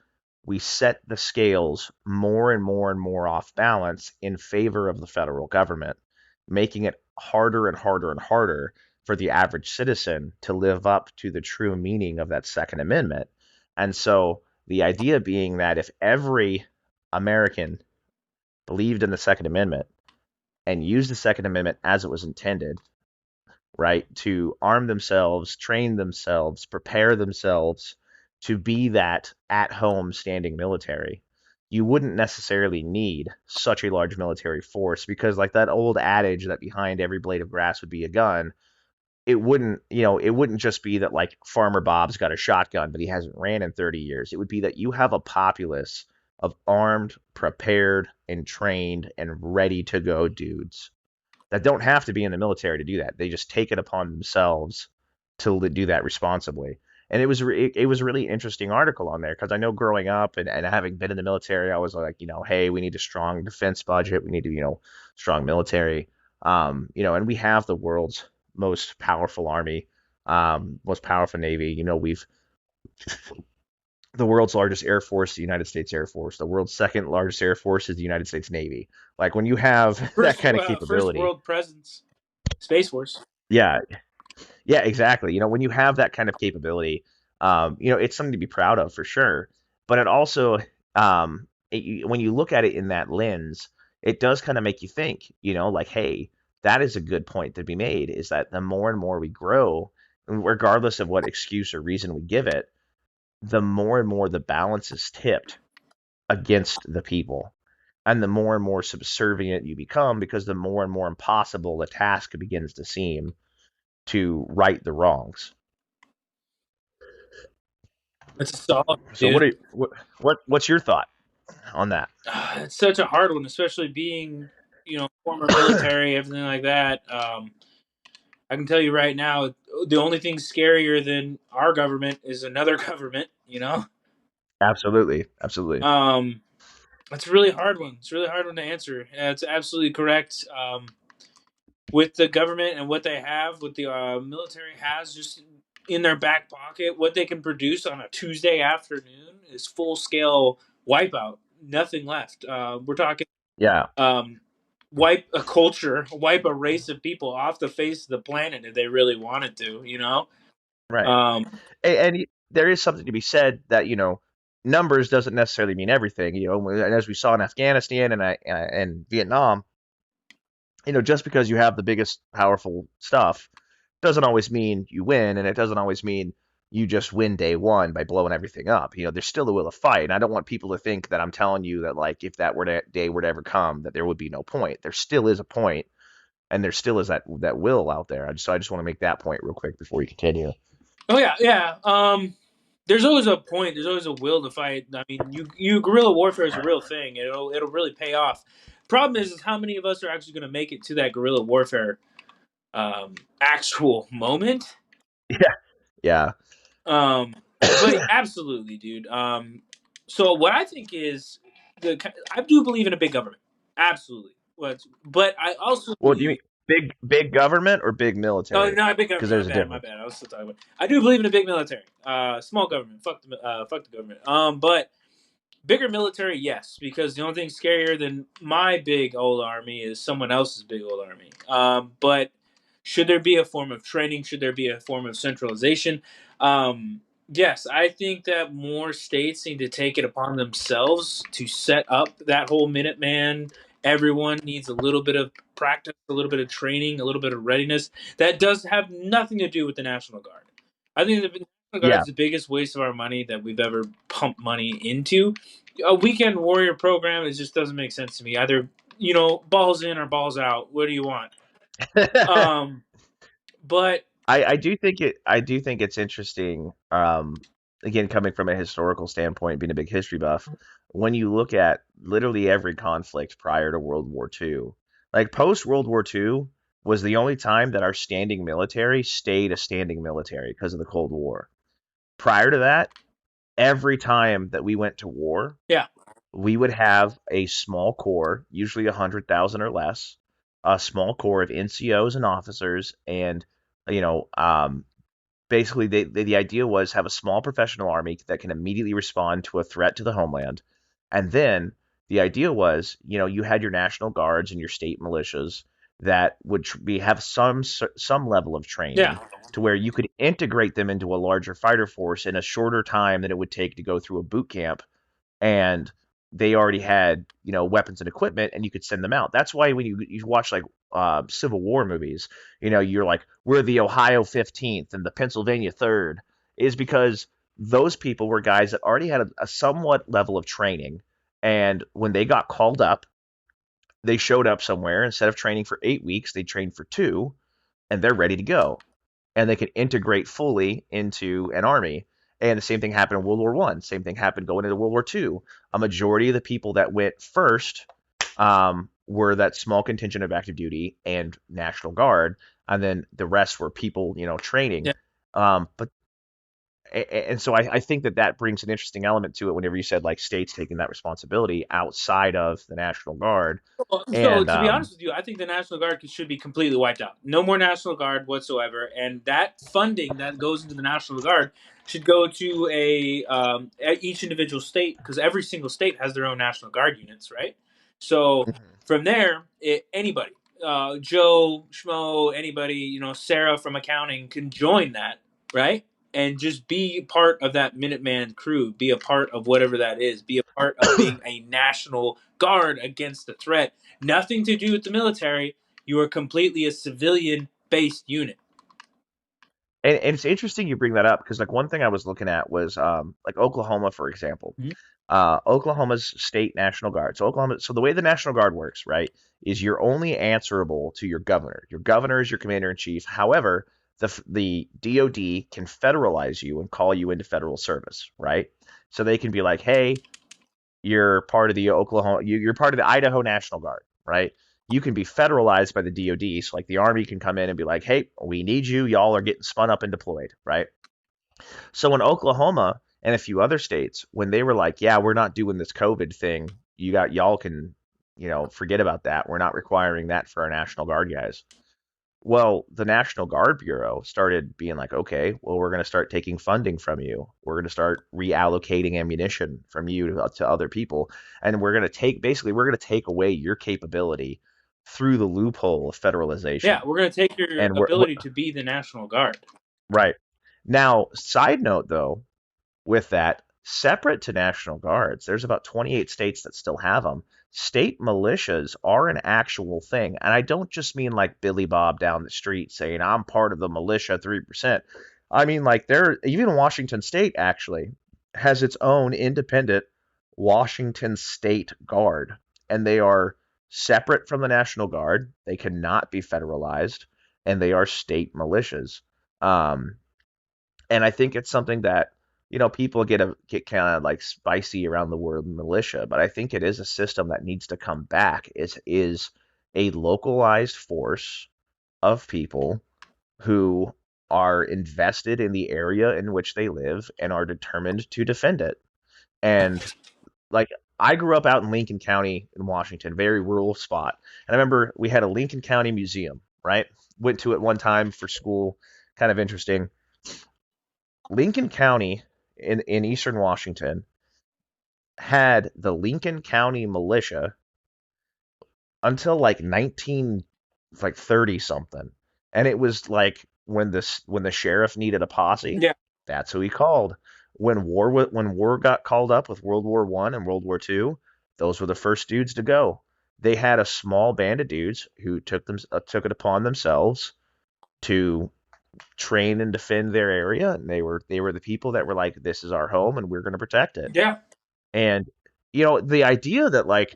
we set the scales more and more and more off balance in favor of the federal government, making it harder and harder and harder for the average citizen to live up to the true meaning of that Second Amendment. And so the idea being that if every American believed in the Second Amendment and used the Second Amendment as it was intended, right, to arm themselves, train themselves, prepare themselves to be that at home standing military, you wouldn't necessarily need such a large military force because, like that old adage that behind every blade of grass would be a gun, it wouldn't just be that like Farmer Bob's got a shotgun, but he hasn't ran in 30 years. It would be that you have a populace of armed, prepared, and trained and ready to go dudes that don't have to be in the military to do that. They just take it upon themselves to do that responsibly. And it was a really interesting article on there because I know growing up and having been in the military, I was like, hey, we need a strong defense budget. We need to, strong military. And we have the world's most powerful army, most powerful navy. We've the world's largest air force, the United States Air Force. The world's second largest air force is the United States Navy. Like when you have that first kind of first capability, world presence, Space Force. yeah, yeah, exactly. When you have that kind of capability, it's something to be proud of for sure. But it also, when you look at it in that lens, it does kind of make you think, like, hey, that is a good point to be made, is that the more and more we grow, regardless of what excuse or reason we give it, the more and more the balance is tipped against the people. And the more and more subservient you become, because the more and more impossible the task begins to seem to right the wrongs. It's a solid, So dude. what's your thought on that? It's such a hard one, especially being former military, everything like that. I can tell you right now, the only thing scarier than our government is another government. Absolutely, absolutely. Um, it's a really hard one. It's a really hard one to answer. It's absolutely correct. With the government and what they have, what the military has, just in their back pocket, what they can produce on a Tuesday afternoon is full scale wipeout. Nothing left. We're talking Yeah, um, wipe a culture, wipe a race of people off the face of the planet if they really wanted to. right. Um, And there is something to be said that numbers doesn't necessarily mean everything. And as we saw in Afghanistan and Vietnam, just because you have the biggest powerful stuff doesn't always mean you win, and it doesn't always mean you just win day one by blowing everything up. There's still a will of fight, and I don't want people to think that I'm telling you that like if day were to ever come, that there would be no point. There still is a point, and there still is that will out there. So I just want to make that point real quick before we continue. Oh yeah, yeah. There's always a point. There's always a will to fight. I mean, you guerrilla warfare is a real thing. It'll really pay off. Problem is how many of us are actually going to make it to that guerrilla warfare actual moment? Yeah, yeah. But absolutely, dude. So what I think is I do believe in a big government. Absolutely. But I also Well, do you believe. mean big government or big Oh military? no, big Because government. My there's a bad. My difference. bad. I was still talking about. I do believe in a big military. Small government. Fuck the government. But bigger military, yes, because the only thing scarier than my big old army is someone else's big old army. But should there be a form of training? Should there be a form of centralization? Yes, I think that more states need to take it upon themselves to set up that whole Minuteman. Everyone needs a little bit of practice, a little bit of training, a little bit of readiness. That does have nothing to do with the National Guard. I think the National Guard Yeah. is the biggest waste of our money that we've ever pumped money into. A weekend warrior program, it just doesn't make sense to me. Either balls in or balls out. What do you want? Um, but I do think it's interesting. Again, coming from a historical standpoint, being a big history buff, when you look at literally every conflict prior to World War II, like post World War II was the only time that our standing military stayed a standing military because of the Cold War. Prior to that, every time that we went to war, yeah, we would have a small corps, usually 100,000 or less, a small corps of NCOs and officers, and you know, basically the idea was have a small professional army that can immediately respond to a threat to the homeland, and then the idea was, you had your national guards and your state militias that would have some level of yeah, training to where you could integrate them into a larger fighter force in a shorter time than it would take to go through a boot camp, and they already had weapons and equipment, and you could send them out. That's why when you watch like Civil War movies, you're like, we're the Ohio 15th and the Pennsylvania 3rd, is because those people were guys that already had a somewhat level of training, and when they got called up, they showed up somewhere. Instead of training for 8 weeks, they trained for 2, and they're ready to go, and they can integrate fully into an army. And the same thing happened in World War One. Same thing happened going into World War Two. A majority of the people that went first were that small contingent of active duty and National Guard, and then the rest were people, training. yeah. But and so I think that brings an interesting element to it whenever you said like states taking that responsibility outside of the National Guard. So And to be honest with you, I think the National Guard should be completely wiped out. No more National Guard whatsoever, and that funding that goes into the National Guard should go to each individual state, because every single state has their own National Guard units, right? So from there, anybody, Joe Schmo, anybody, Sarah from accounting can join that, right? And just be part of that Minuteman crew, be a part of whatever that is, be a part of being a National Guard against the threat. Nothing to do with the military. You are completely a civilian based unit. And it's interesting you bring that up because like one thing I was looking at was like Oklahoma, for example. Mm-hmm. Oklahoma's state National Guard. So the way the National Guard works, right, is you're only answerable to your governor. Your governor is your commander in chief. However, the DoD can federalize you and call you into federal service, right? So they can be like, hey, you're part of the you're part of the Idaho National Guard, right? You can be federalized by the DoD. So like the Army can come in and be like, hey, we need you. Y'all are getting spun up and deployed, right? So in Oklahoma and a few other states, when they were like, yeah, we're not doing this COVID thing, y'all can, forget about that. We're not requiring that for our National Guard guys. Well, the National Guard Bureau started being like, okay, well, we're going to start taking funding from you. We're going to start reallocating ammunition from you to other people. And we're going to take away your capability through the loophole of Yeah, federalization. we're going to take your And ability to be the National Guard. right. Now, side note though, with that, separate to National Guards, there's about 28 states that still have them. State militias are an actual thing. And I don't just mean like Billy Bob down the street saying, I'm part of the militia 3%. I mean, like there, even Washington State actually has its own independent Washington State Guard, and they are separate from the National Guard. They cannot be federalized, and they are state militias. Um, and I think it's something that people get kind of like spicy around the word militia, but I think it is a system that needs to come back. Is a localized force of people who are invested in the area in which they live and are determined to defend it. And like I grew up out in Lincoln County in Washington, very rural spot. And I remember we had a Lincoln County museum, right? Went to it one time for school, kind of interesting. Lincoln County in eastern Washington had the Lincoln County militia until like 19 like 30 something. And it was like when the sheriff needed a posse, Yeah, that's who he called. When war got called up with World War One and World War Two, those were the first dudes to go. They had a small band of dudes who took it upon themselves to train and defend their area, and they were the people that were like, this is our home and we're going to protect it. yeah, And the idea that like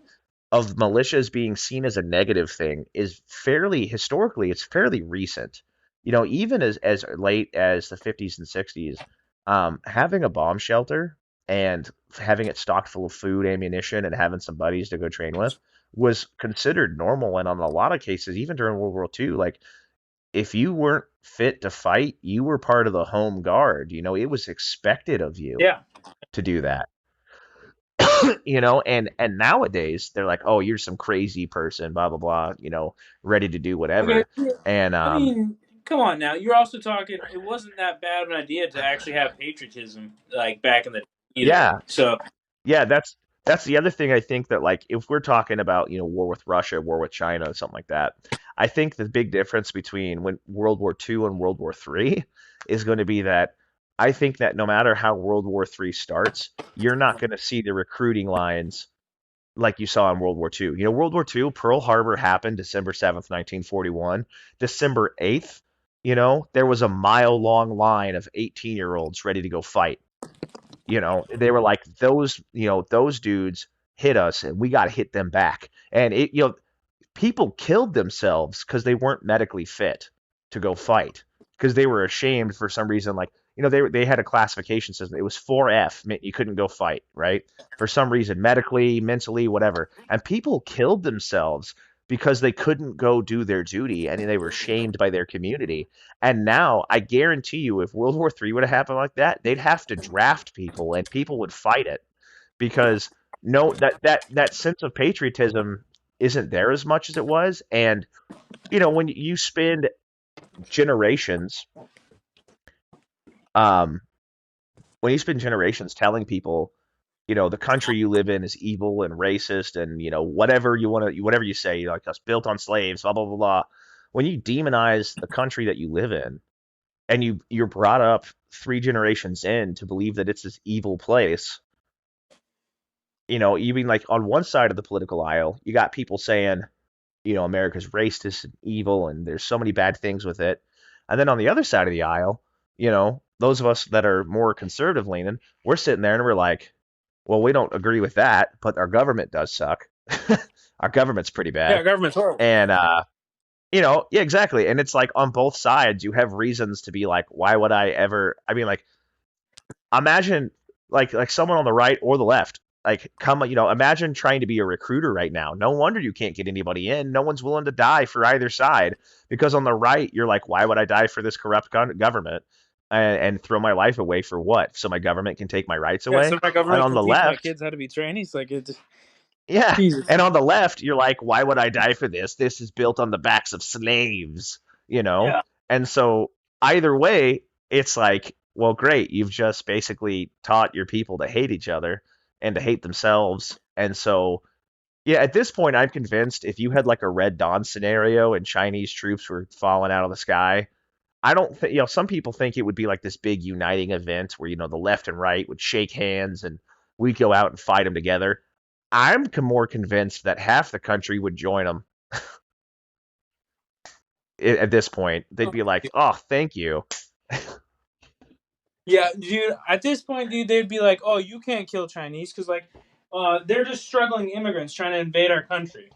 of militias being seen as a negative thing is fairly historically, it's fairly recent. Even as late as the 50s and 60s, having a bomb shelter and having it stocked full of food, ammunition, and having some buddies to go train with was considered normal. And on a lot of cases, even during World War II, like if you weren't fit to fight, you were part of the home guard. It was expected of you yeah. to do that. And nowadays they're like, oh, you're some crazy person, blah blah blah, ready to do Okay, whatever. And I mean, come on now. You're also talking. It wasn't that bad of an idea to actually have patriotism like back in the either. yeah, So yeah, that's the other thing. I think that like if we're talking about war with Russia, war with China, something like that, I think the big difference between when World War II and World War III is going to be that I think that no matter how World War III starts, you're not going to see the recruiting lines like you saw in World War II. World War II, Pearl Harbor happened December 7th, 1941. December 8th, there was a mile-long line of 18-year-olds ready to go fight. They were like, those dudes hit us and we got to hit them back. And people killed themselves because they weren't medically fit to go fight because they were ashamed for some reason. Like they had a classification system. It was 4F, meant you couldn't go fight, right? For some reason, medically, mentally, whatever. And people killed themselves because they couldn't go do their duty and they were shamed by their community. And now I guarantee you, if World War III would have happened like that, they'd have to draft people and people would fight it because no, that sense of patriotism isn't there as much as it was. And when you spend generations, um, when you spend generations telling people, the country you live in is evil and racist, and whatever you want to, whatever you say, like us built on slaves, blah blah blah blah. When you demonize the country that you live in, and you're brought up three generations in to believe that it's this evil place, you mean like on one side of the political aisle, you got people saying, America's racist and evil and there's so many bad things with it. And then on the other side of the aisle, those of us that are more conservative leaning, we're sitting there and we're like, well, we don't agree with that, but our government does suck. Our government's pretty yeah, bad. government's horrible. And yeah, exactly. And it's like on both sides, you have reasons to be like, why would I ever? I mean, like, imagine like someone on the right or the left like imagine trying to be a recruiter right now. No wonder you can't get anybody in. No one's willing to die for either side because on the right you're like, why would I die for this corrupt government and throw my life away for what, so my government can take my rights Yeah, away? so my And government on can the teach my left, kids how to be trannies. Like it's yeah, Jesus. and on the left you're like, why would I die for this? This is built on the backs of slaves, you know Yeah, and so either way, it's like, well, great, you've just basically taught your people to hate each other and to hate themselves. And so, yeah, at this point, I'm convinced if you had like a Red Dawn scenario and Chinese troops were falling out of the sky, I don't think, some people think it would be like this big uniting event where, the left and right would shake hands and we'd go out and fight them together. I'm more convinced that half the country would join them at this point. They'd be like, oh, thank you. Yeah, dude. At this point, dude, they'd be like, "Oh, you can't kill Chinese because like, they're just struggling immigrants trying to invade our country."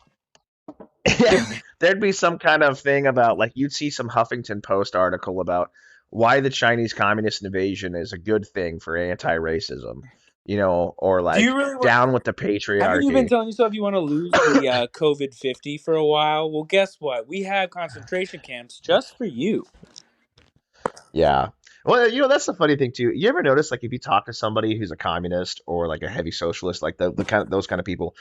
Yeah, there'd be some kind of thing about like you'd see some Huffington Post article about why the Chinese communist invasion is a good thing for anti-racism, or Do you like really want? down with the Haven't you been patriarchy. telling yourself you want to lose the COVID-50 for a while? Well, guess what? We have concentration camps just for you. Yeah. Well, that's the funny thing too. You ever notice like if you talk to somebody who's a communist or like a heavy socialist, like the kind of those kind of people,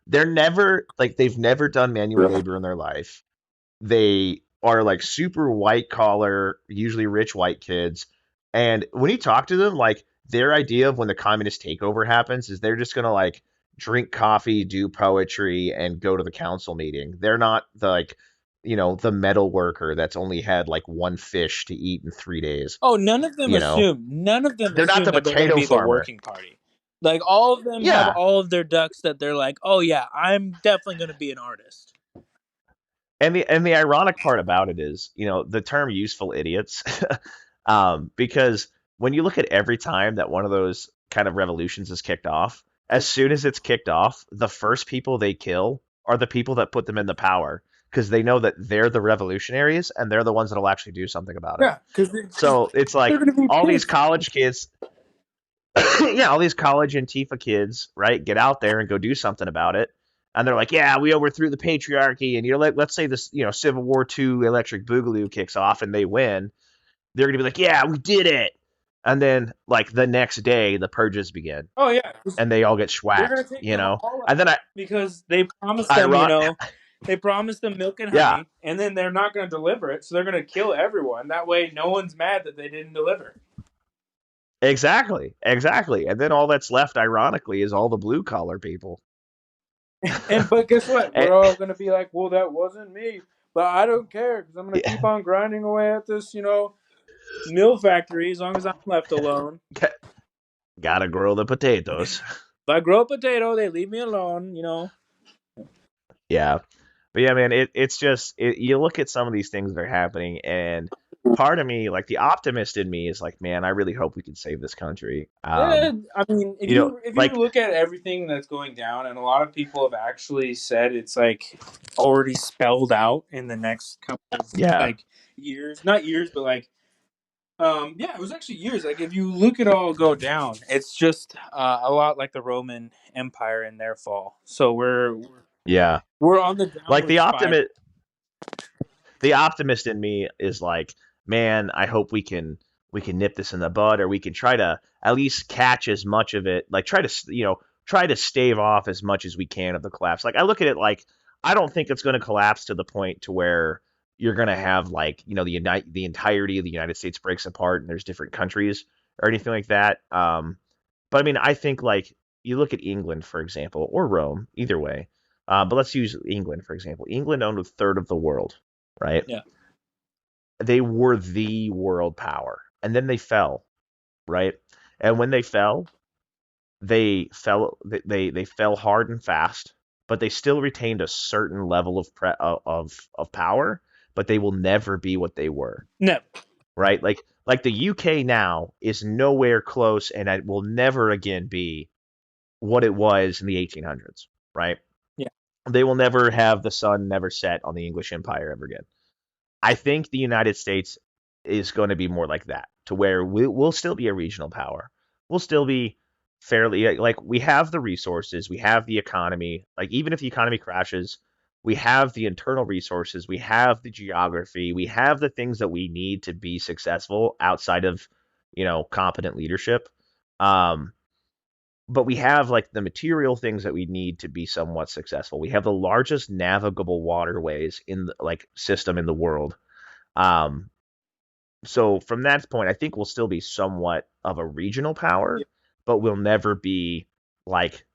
they've never done manual labor in their life. They are like super white collar, usually rich white kids. And when you talk to them, like their idea of when the communist takeover happens is they're just gonna like drink coffee, do poetry, and go to the council meeting. They're not the metal worker that's only had like one fish to eat in 3 days. Oh, none of them You know, assume. None of them they're not assume the that they're going to potato be the farmer. working party. Like all of them have Yeah, all of their ducks that they're like, "Oh yeah, I'm definitely going to be an artist." and the ironic part about it is, the term useful idiots, because when you look at every time that one of those kind of revolutions is kicked off, as soon as it's kicked off, the first people they kill are the people that put them in the power because they know that they're the revolutionaries and they're the ones that'll actually do something about it. Yeah, because So it's they're like going to be all these pissed. college kids, yeah, all these college Antifa kids, right, get out there and go do something about it. And they're like, yeah, we overthrew the patriarchy. And you're like, let's say this, Civil War II electric boogaloo kicks off and they win. They're going to be like, yeah, we did it. And then, like, the next day, the purges begin Oh yeah, and they all get they're schwacked, going to take them all And then out because they promised them, I, they promised them milk and yeah, honey, and then they're not going to deliver it, so they're going to kill everyone. That way, no one's mad that they didn't deliver. exactly, exactly. And then all that's left, ironically, is all the blue collar people. And but guess what? And, We're all gonna be like, well, that wasn't me, but I don't care because I'm gonna yeah, keep on grinding away at this, mill factory as long as I'm left alone. gotta grow the potatoes. If I grow a potato, they leave me alone. Yeah. But yeah, man, it's just you look at some of these things that are happening, and part of me, like the optimist in me, is like, man, I really hope we can save this country. Yeah, I mean, if you Like, look at everything that's going down, and a lot of people have actually said it's like already spelled out in the next couple of yeah, like years, not years, but like yeah, it was actually years. Like if you look at all go down, it's just a lot like the Roman Empire in their fall. So yeah. we're on the Like downward spiral. the optimist in me is like, man, I hope we can nip this in the bud, or we can try to at least catch as much of it, like try to stave off as much as we can of the collapse. Like I look at it like I don't think it's going to collapse to the point to where you're going to have like the entirety of the United States breaks apart and there's different countries or anything like that. But I mean, I think like you look at England, for example, or Rome, either way. But let's use England, for example. England owned a third of the world, right? Yeah, They were the world power, and then they fell, right? And when they fell hard and fast, but they still retained a certain level of power, but they will never be what they were, no, right? Like the UK now is nowhere close, and it will never again be what it was in the 1800s, right? yeah, They will never have the sun never set on the English Empire ever again. I think the United States is going to be more like that, to where we'll still be a regional power. We'll still be fairly like we have the resources, we have the economy. Like even if the economy crashes, we have the internal resources, we have the geography, we have the things that we need to be successful outside of competent leadership. Um, but we have like the material things that we need to be somewhat successful. We have the largest navigable waterways in the like system in the world. Um, so from that point, I think we'll still be somewhat of a regional yeah, power, but we'll never be like,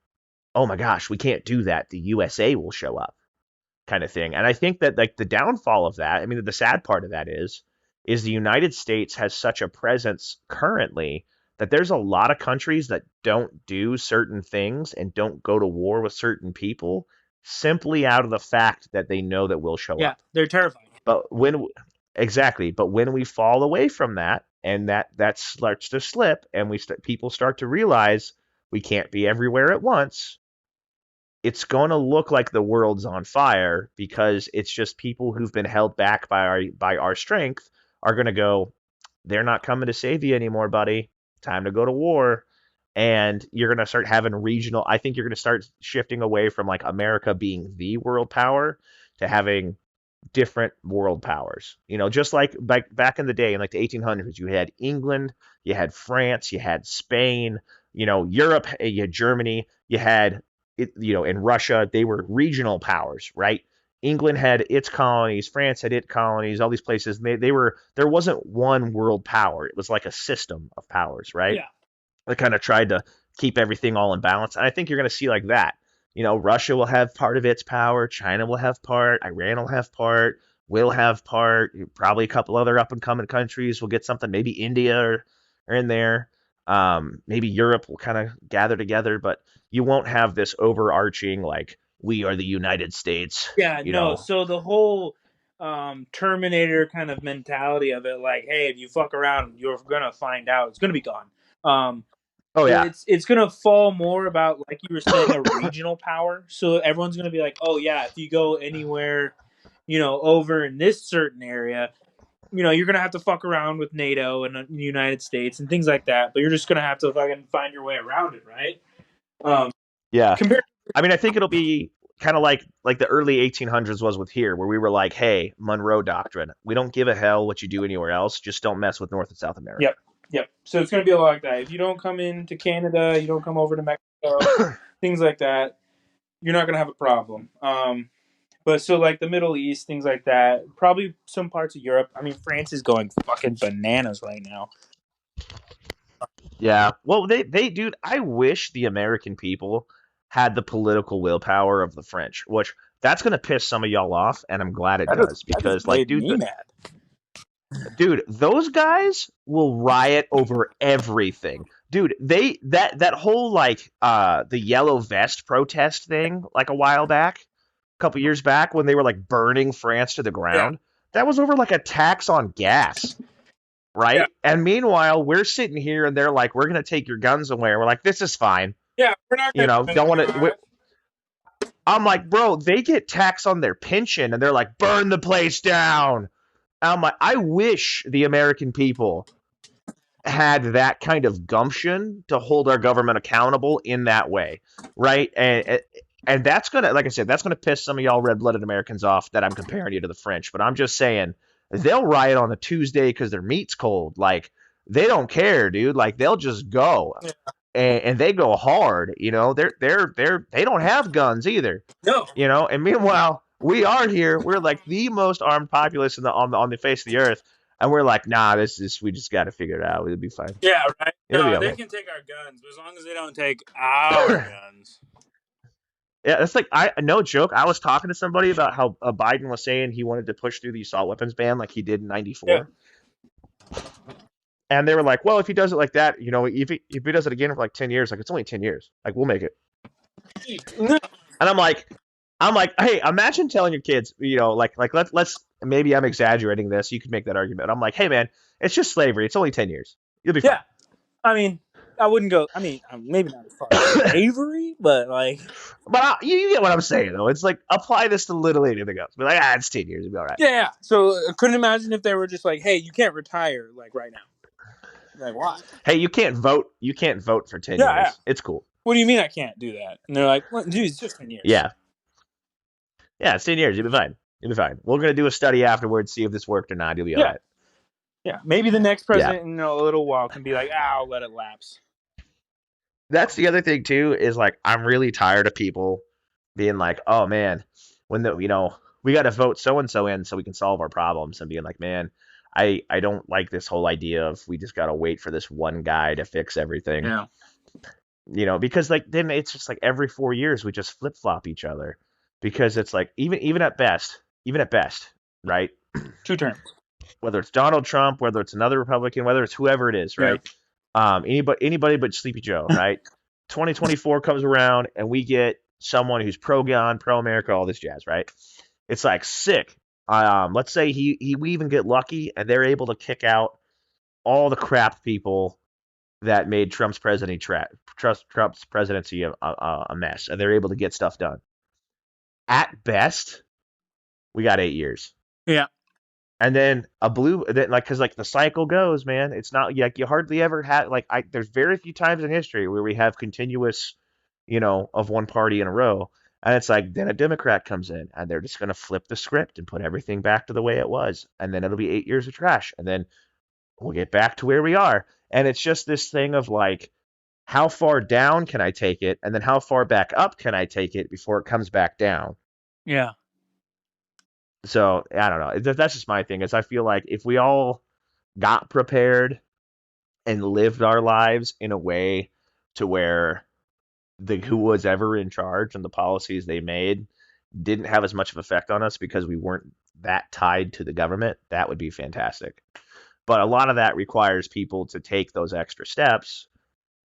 oh my gosh, we can't do that. The USA will show up, kind of thing. And I think that like the downfall of that, I mean, the sad part of that is the United States has such a presence currently that there's a lot of countries that don't do certain things and don't go to war with certain people simply out of the fact that they know that we'll show yeah. up. They're terrified. But when exactly, but when we fall away from that and that starts to slip, and people start to realize we can't be everywhere at once. It's going to look like the world's on fire because it's just people who've been held back by our strength are going to go, they're not coming to save you anymore, buddy. Time to go to war. And you're going to start having regional. I think you're going to start shifting away from like America being the world power to having different world powers. Just like back in the day in like the 1800s, you had England, you had France, you had Spain, Europe, you had Germany, you had it, in Russia, they were regional powers, right? England had its colonies, France had its colonies, all these places. They were there wasn't one world power. It was like a system of powers, right? Yeah. They kind of tried to keep everything all in balance. And I think you're going to see like that. Russia will have part of its power, China will have part, Iran will have part, will have part, probably a couple other up and coming countries will get something, maybe India or in there. Maybe Europe will kind of gather together, but you won't have this overarching like we are the United States. Yeah, no. So the whole Terminator kind of mentality of it, like, hey, if you fuck around, you're gonna find out. It's gonna be gone. Oh yeah, It's gonna fall more about, like you were saying, a regional power. So everyone's gonna be like, oh yeah, if you go anywhere, over in this certain area, you're gonna have to fuck around with NATO and the United States and things like that. But you're just gonna have to fucking find your way around it, right? yeah. Compared. I mean, I think it'll be kind of like the early 1800s was with here, where we were like, hey, Monroe Doctrine, we don't give a hell what you do anywhere else, just don't mess with North and South America. Yep. Yep. So it's going to be a lot like that. If you don't come into Canada, you don't come over to Mexico, things like that, you're not going to have a problem. But so like the Middle East, things like that, probably some parts of Europe. I mean, France is going fucking bananas right now. Yeah. Well, dude, I wish the American people had the political willpower of the French, which that's going to piss some of y'all off, and I'm glad it does That because, just like, made me mad. Dude, those guys will riot over everything. Dude, that whole like the yellow vest protest thing like a while back, a couple years back when they were like burning France to the ground, that was over like a tax on gas. Right? Yeah. And meanwhile, we're sitting here and they're like, we're going to take your guns away. And we're like, this is fine. Yeah, we're not going to Don't want to. I'm like, bro, they get taxed on their pension and they're like, burn the place down. I'm like, I wish the American people had that kind of gumption to hold our government accountable in that way, right? And that's gonna, like I said, that's gonna piss some of y'all red-blooded Americans off that I'm comparing you to the French. But I'm just saying, they'll riot on a Tuesday because their meat's cold. Like they don't care, dude. Like they'll just go, and they go hard. They don't have guns either. No. And meanwhile, we are here. We're like the most armed populace on the face of the earth, and we're like, nah, we just got to figure it out. It'll be fine. Yeah, right. It'll be They okay. can take our guns, but as long as they don't take our guns. Yeah, it's like no joke. I was talking to somebody about how Biden was saying he wanted to push through the assault weapons ban like he did in '94. Yeah. And they were like, well, if he does it like that, if he does it again for like 10 years, like it's only 10 years. Like we'll make it. And I'm like, hey, imagine telling your kids, let's maybe I'm exaggerating this. You could make that argument. I'm like, hey man, it's just slavery. It's only 10 years. You'll be fine. Yeah. I mean, I wouldn't go. I mean, maybe not as far as slavery, but like. But you get what I'm saying, though. It's like apply this to literally anything else. Be like, it's 10 years. It'll be all right. Yeah. So I couldn't imagine if they were just like, hey, you can't retire like right now. Like why? Hey, you can't vote. You can't vote for 10 years. Yeah. It's cool. What do you mean I can't do that? And they're like, well, dude, it's just 10 years. Yeah. Yeah, it's 10 years. You'll be fine. You'll be fine. We're gonna do a study afterwards, see if this worked or not. You'll be all right. Yeah. Maybe the next president in a little while can be like, I'll let it lapse. That's the other thing too, is like I'm really tired of people being like, oh man, when we got to vote so and so in so we can solve our problems, and being like, man, I don't like this whole idea of we just got to wait for this one guy to fix everything. Yeah. Because like then it's just like every 4 years we just flip flop each other, because it's like even at best, right? 2 terms. Whether it's Donald Trump, whether it's another Republican, whether it's whoever it is, right? Yeah. Anybody but Sleepy Joe, right? 2024 comes around and we get someone who's pro-gun, pro-America, all this jazz, right? It's like sick. Let's say we even get lucky and they're able to kick out all the crap people that made Trump's presidency a mess, and they're able to get stuff done. At best, we got 8 years. Yeah. And then because like the cycle goes, man. It's not like you hardly ever have there's very few times in history where we have continuous, of one party in a row. And it's like then a Democrat comes in and they're just gonna flip the script and put everything back to the way it was. And then it'll be 8 years of trash. And then we'll get back to where we are. And it's just this thing of like, how far down can I take it? And then how far back up can I take it before it comes back down? Yeah. So I don't know. That's just my thing. Is I feel like if we all got prepared and lived our lives in a way to where the who was ever in charge and the policies they made didn't have as much of effect on us because we weren't that tied to the government, that would be fantastic. But a lot of that requires people to take those extra steps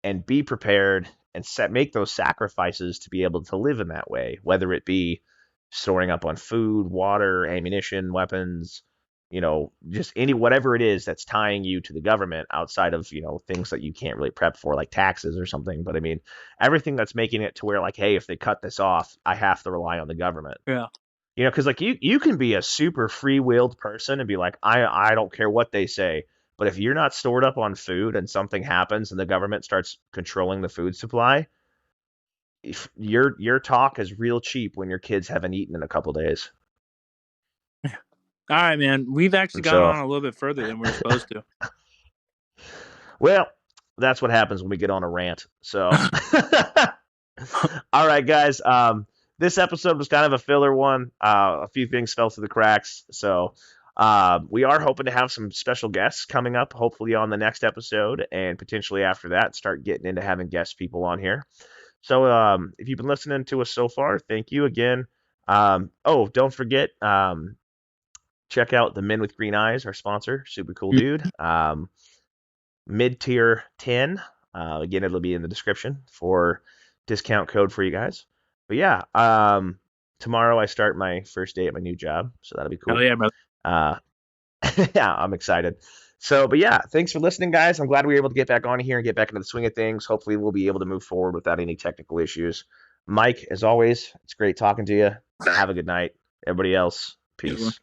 and be prepared and make those sacrifices to be able to live in that way, whether it be storing up on food, water, ammunition, weapons, just whatever it is that's tying you to the government outside of, things that you can't really prep for, like taxes or something. But I mean, everything that's making it to where like, hey, if they cut this off, I have to rely on the government. Yeah. Because like you can be a super free-willed person and be like, I don't care what they say. But if you're not stored up on food and something happens and the government starts controlling the food supply, if your talk is real cheap when your kids haven't eaten in a couple days. All right, man. We've actually And gone so, on a little bit further than we are supposed to. well, that's what happens when we get on a rant. So, all right, guys. This episode was kind of a filler one. A few things fell through the cracks. So, we are hoping to have some special guests coming up, hopefully on the next episode, and potentially after that, start getting into having guest people on here. So, if you've been listening to us so far, thank you again. Don't forget, check out the Men with Green Eyes, our sponsor, super cool dude. Mid tier 10. Again, it'll be in the description for discount code for you guys. But yeah, tomorrow I start my first day at my new job, so that'll be cool. Oh yeah, brother. Yeah, I'm excited. So, but yeah, thanks for listening, guys. I'm glad we were able to get back on here and get back into the swing of things. Hopefully, we'll be able to move forward without any technical issues. Mike, as always, it's great talking to you. Have a good night. Everybody else, peace.